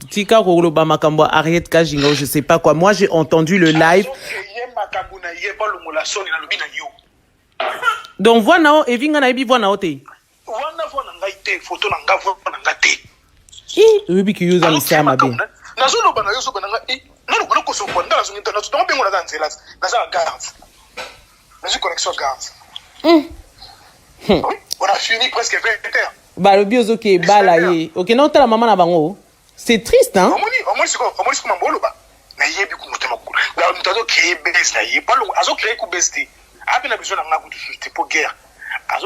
Tika Kogloba Makambo, arrête Kajingo, je sais pas quoi. Moi, j'ai entendu le live. Donc, voix nao, et vinga na ebi voix nao te. Oui, qui use un mystère ma bien. On a fini presque 20 heures. Bah, le bios, ok, bah là, ok, non, t'as la maman là-bas. C'est triste, hein?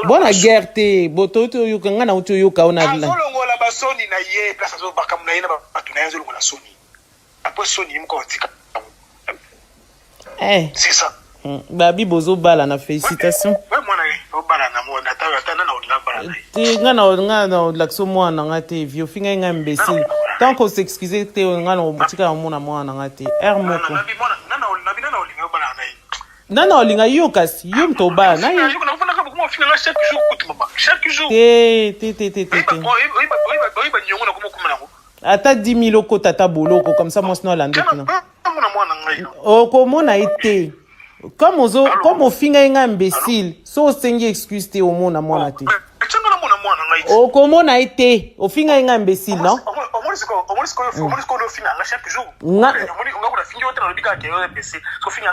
Bon, la guerre, t'es, boto, tu yoka, ngana, tu yoka, on a vu là. Eh. C'est ça. Babi Bozo Bala, na félicitations. Ngana, l'action moi, n'angate, vieux, finger, imbécile. Tant qu'on s'excusait, t'es, ngana, au boutique, à mon amour, n'angate. Hermoko. Nana olinga yo kasi yo mtoba na yo chaque jour ata 10 000 oko tata boloko comme ça moi sinon la ndeki na oko mona été comme au finga nga imbécile so sengi excuse te au mona mona te oko mona été au finga nga imbécile non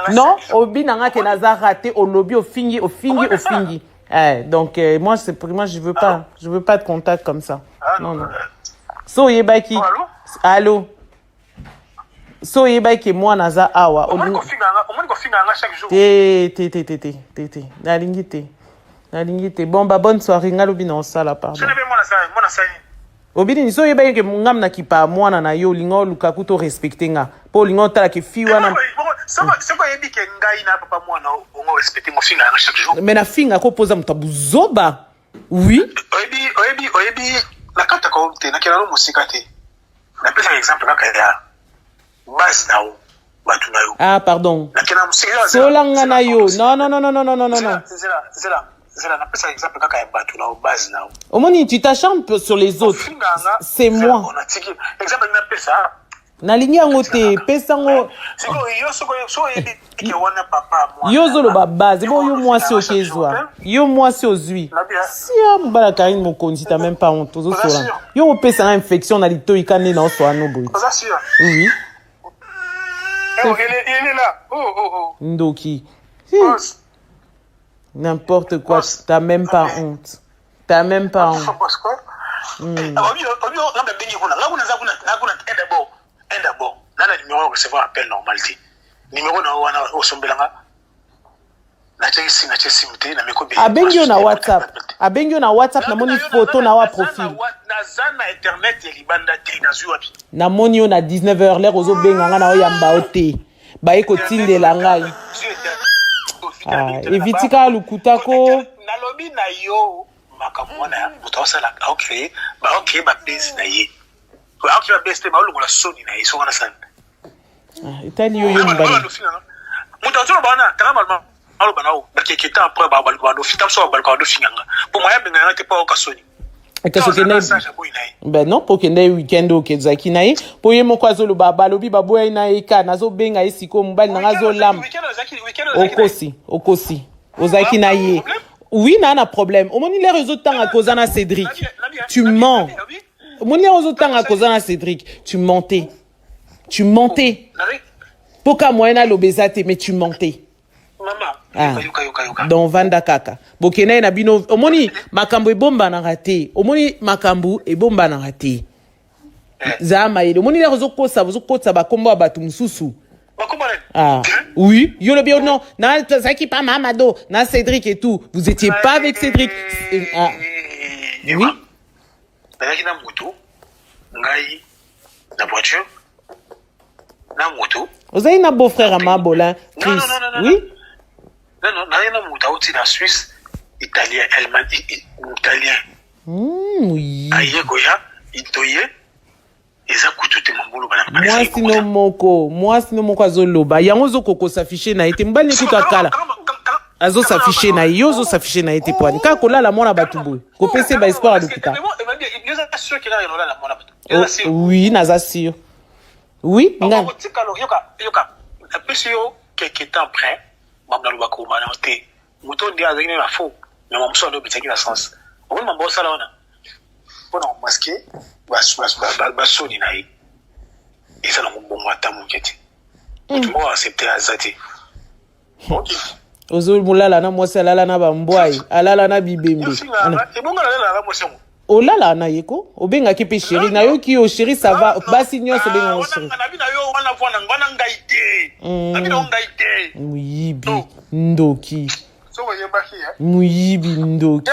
non, obi nanga ke naza raté au lobby au fingi. Donc moi je veux pas de contact comme ça. Non. So yebaki. Allô. So yebaki moi naza awa. Nalingite. Bon bah bonne soirée ngalobi na sala pardon. Obidi ni so yeba ke ngam na kipa mwana na yo lingo lukaku to respecter nga po lingo tala ke fiwa na c'est quoi yebi ke ngai na papa mwana on respecter mo finga chaque jour mais na finga ko poza mutabuzoba oui oyebi la kata ko te na kela no musika te na pesa exemple kaka ya base na o batu na yo ah pardon na kela musika solanga na yo non c'est la pesa exemple kaka ya batu na o base na o omoni tu t'acharnes sur les autres c'est moi exemple na pesa na lingi yango te pesa ngo yo zolo ba base bon yo moi si okezwa yo moi si ozui si mbala Karine Mokonzi t'as même pas honte ozo sola yo pesa na infection na lito ikane na oso ano boy oui il est là Ndoki n'importe quoi t'as même pas honte d'abord nana numéro recevoir appel normalité numéro na wana osombelanga na chesi na meko abengi na WhatsApp na moni photo na wa profil na zana internet ya libanda te na zuapi na moni yo na 19h l'heure ozo benga nga na oyamba ote ba eko tindela ngai evitika lukutako na lobi na yo makamwana mutawasala au créer ba base na ye qui va baisser ma longola soni na iso wana sana itali yo mbana mutazo bana normalement alo bana o bakeketa après ba balkwando fita so balkwando finganga pour moi benga na te pa o kasoni ben non pour que ne weekend o kezaki na ye pour ye mokwazo lo baba lobi baboya na eka nazo benga isiko mbali na ngazo lam okosi ozaki na ye oui na problème au moni les réseaux tanga kozana Cédric tu mens mon aux temps à cause de Cédric, tu mentais. Pourquoi moi na l'obésité mais tu mentais. Maman. Dans Vanda Kaka. Bokena na bino omoni makambo ebomba na raté. Omoni makambo ebomba na raté. Zama ile omoni les réseaux kosa ba kombo abatu mususu. Oui, yo le bien non, na Zaki pas Mamado, na Cédric et tout. Vous étiez pas avec Cédric. Oui. Nazaki na moto ngai na voiture na moto ozali na beau-frère à Mabola Chris oui non na moto outi na Suisse italien allemand italien oui aye goya itoye eza kututé mambolo bana moi sino moko azoloba yango zokoko s'afficher na été mbali kuta kala azo s'afficher na yo zo s'afficher na été poani ka kolala mona batubu ko pese ba espoir à l'hôpital oui naza sûr oui nga yoka apesi yo quelque temps après mamna luba ko mana te muto ndi azakine na fo na mamso ndo bitaki na sens on mambo sala ona bona masquer ba soni na yi isa na mbongo ata muketi muto accepter azati ok ozo mulala na mwasi alala na bambwai alala na bibembe olala na yeko obengaki mpe chéri na yo ki yo chéri ça va basi nyonso obengango chéri muyibi ndoki muyibi ndoki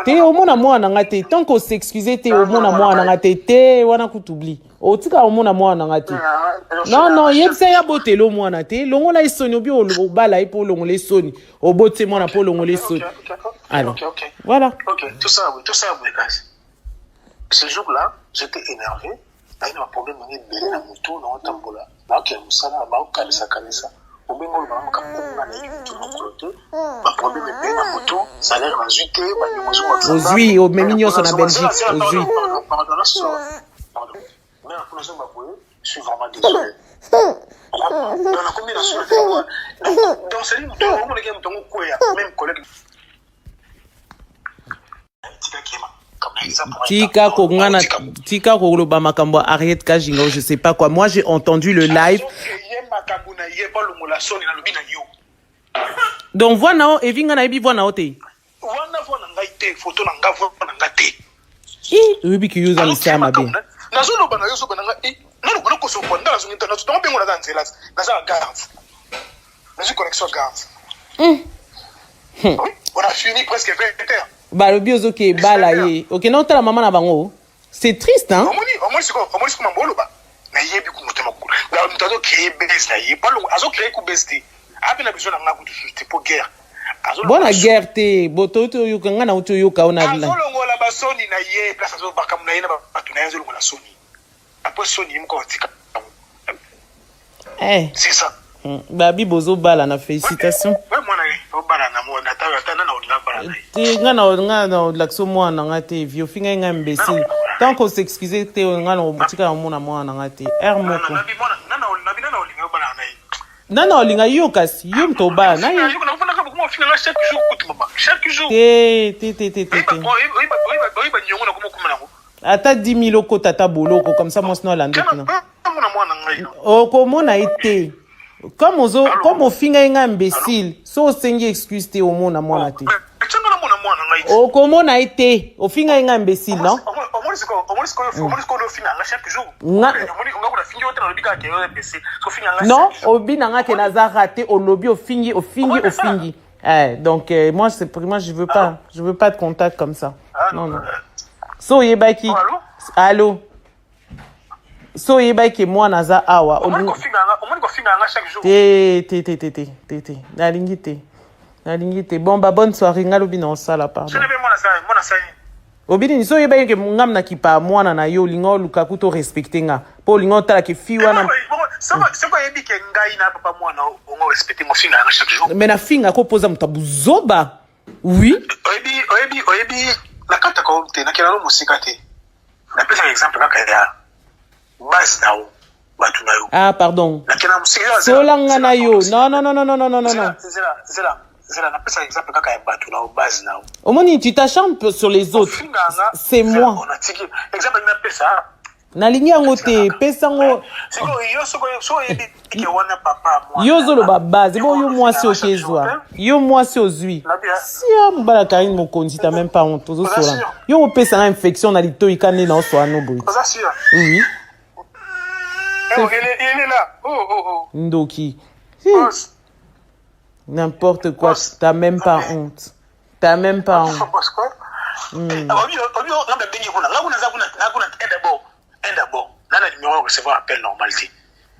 te omona mwana nga te tant qu'on s'excuse te omona mwana nga te wana kutubli otika omona mwana nga te non yebisa ya botelo mwana te longola isoni obi obala ipo longola isoni obote mwana po longola isoni alors voilà tout ça ce jour-là j'étais énervé il y a un problème de la moto dans tambola là qui a musala ba kanisa obengo ba mkamuna na yitu n'okolote ba problème de la moto salaire na juté ba nyonzo ba ozui o memi nyonso na Belgique ozui mais pour nous je suis vraiment désolé dans la combinaison dans ce livre on les gagne tongo koya même collègue tika koloba makambo arrête kajinga je sais pas quoi moi j'ai entendu le live donc voix nao evinga na ebi voix nao te oyebi ki yuza misia mabe nazoloba na yo zoba nanga nalobana kosopa ndala zongi internet tongo mpengo naza nzela naza na garde nazwi connexion garde on a fini presque 20 heures balobi ozoki ebala ye okende otala mama na bango c'est triste hein omoni siko mambo oloba nayebi kumotema kulu mutu azokeye base na ye azokeye ku base te ape na besoin na nga kutu te po guerre bona guerre te boto to yoka nga na uto yoka ona vila azolongola basoni na ye place azobakamu na ye na bato na ye azolongola soni après soni yimko otika c'est ça babi bozo bala na félicitations mwana obala na mwana ata na olinga bala na te nga na lakso mwana nga te vio finga nga imbécile tant qu'on s'excuser te nga na tika mwana mwana nga te moko nana olinga yo kasi yo mto bala na ye chaque jour ata 10 000 oko tata boloko comme ça moi sinon la ndeki na okomona ite comme ofinga nga imbécile so osengi excuse te omona mwana te okomona ite ofinga nga imbécile non non obina nga ke naza raté olobi ofingi donc moi je veux pas de contact comme ça non so yebaki allô so yebaki moi naza awa te nalingi te bon bonne soirée ngalobi na osala pardon obini so yebaki ke ngam na kipa mwana na yo lingo luka kuto respecter nga po lingo tala ke fi wana mais na finga ko posa mutabuzoba oui oyebi la kata ko te na kena no musika te na pesa exemple kaka ya base na o batu na yo pardon na kena musika solanga na yo non zela na pesa exemple kaka ya batu na o base na o omoni tu t'acharnes sur les autres c'est moi exemple na pesa nalingi yango te pesa ngo yo zoloba base bo yo mwasi okezwa yo mwasi ozwi si mobala karine mokonzi ta même pas honte ozosola yo opesa na infection na litoi kane na oswa no boy oui il est là ndoki n'importe quoi t'as même pas honte d'abord nana numéro recevoir appel normalité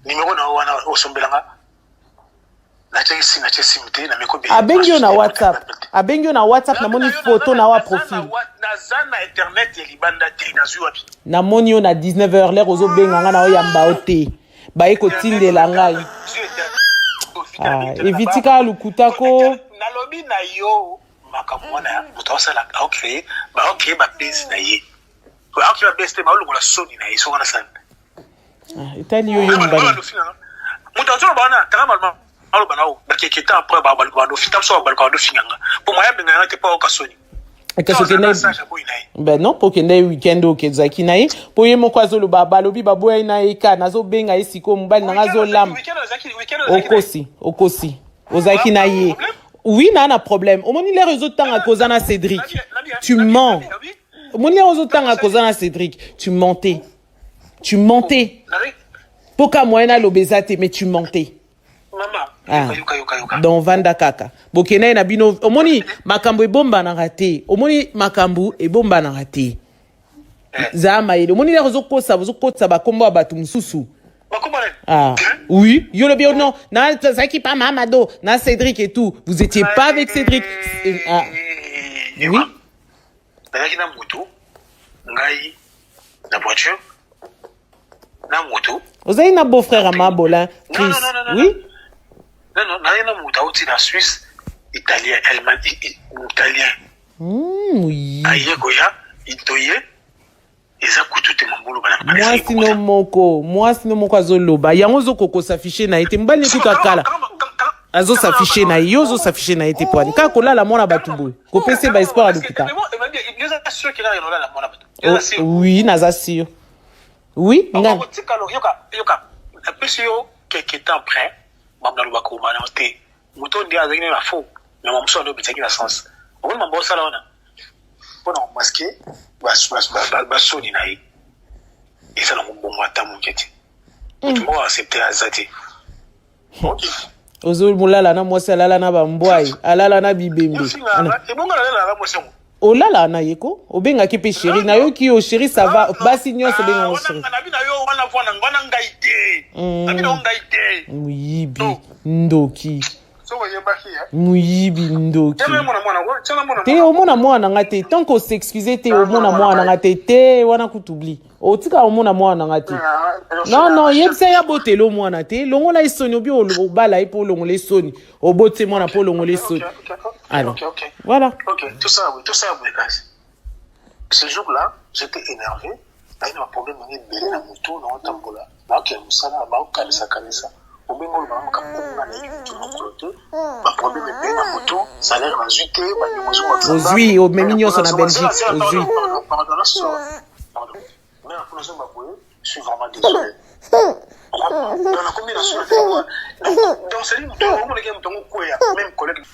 numéro na wana osombelanga na chesi mute na meko abengi na WhatsApp na moni photo na wa profil na zana internet ya libanda te na zuapi na moni yo na 19h l'heure ozo benga nga na yamba ote ba eko tindela ngai evitika lukutako nalobi na yo makamwana moto osala créer ba base na ye créer ba base te ba longola soni na ye so wana sana etali yo mbali moto azolo bana tama alo banao ba keketa après ba no fitam so ba no finganga pour moi ya benga te pa okasoni ben non pour kende weekend okezaki na ye po ye moko azoloba balobi baboya na ye ka nazobenga ye siko mobali nanga azolamba okosi ozalaki na ye oui na problème omoni lere ezotanga koza na Cédric tu mens omoni lere ezotanga koza na Cédric tu mentais poka moyena lobeza te mais tu mentais donc vanda kaka bokena na bino omoni makambo ebomba na raté omoni makambo ebomba na raté zama ile omoni lero zokotsa bakombo abatu mususu oui yo le bien non na Zaki pas Mamado na Cédric et tout vous étiez pas avec Cédric oui bazaki na moto ngai na voiture na moto ozali na beau-frère à Mabola Chris oui non, rien à mouta aussi la Suisse, italien, allemand, italien. Oui. Aïe, Goya, Itoye, et ça coûte tout le monde. Moi, sinon, mon azoloba. Yango zoko s'afficher na été mbali kuta kala. Azo s'afficher na yozo s'afficher na été poani. Ka kola la mona batumbu. Ko pese ba espoir à l'hôpital. Oui, naza sûr. Oui, nga. Yoka, après yo quelques temps après. Mamna luba ko mana te muto ndi azakine na fo na mamso ndo bitaki na sens on mambo sala ona pona masqué ba soni na yi isa na mbongo ata muketi muto accepter azati ok ozul mulala na mwasa lala na bambwai alala na bibembe ebonga lala na mwasa olala na yeko obenga ki pe chéri na yo ki o chéri ça va basi nyonso benga mo chéri na bina yo wana vona ngwana ngaite na bina ngaite muyibi ndoki so yeba ki muyibi ndoki te omona mwana ngate tant qu'on s'excuser te omona mwana ngate te wana kutubli otika omona mwana ngate non yebisa ya botelo mwana te longola isoni obi obala ipo longola isoni obote mwana po longola isoni alors voilà ok tout ça oui ce jour-là j'étais énervé il y a un problème de la moto dans tambola là que musala ba kanisa obengo ba mkamuna na tout le côté ba problème de la moto salaire na juté ba nyonso ba ozui o memi nyonso na Belgique ozui mais pour nous je suis vraiment désolé dans la combinaison dans ce livre on les gars même collègue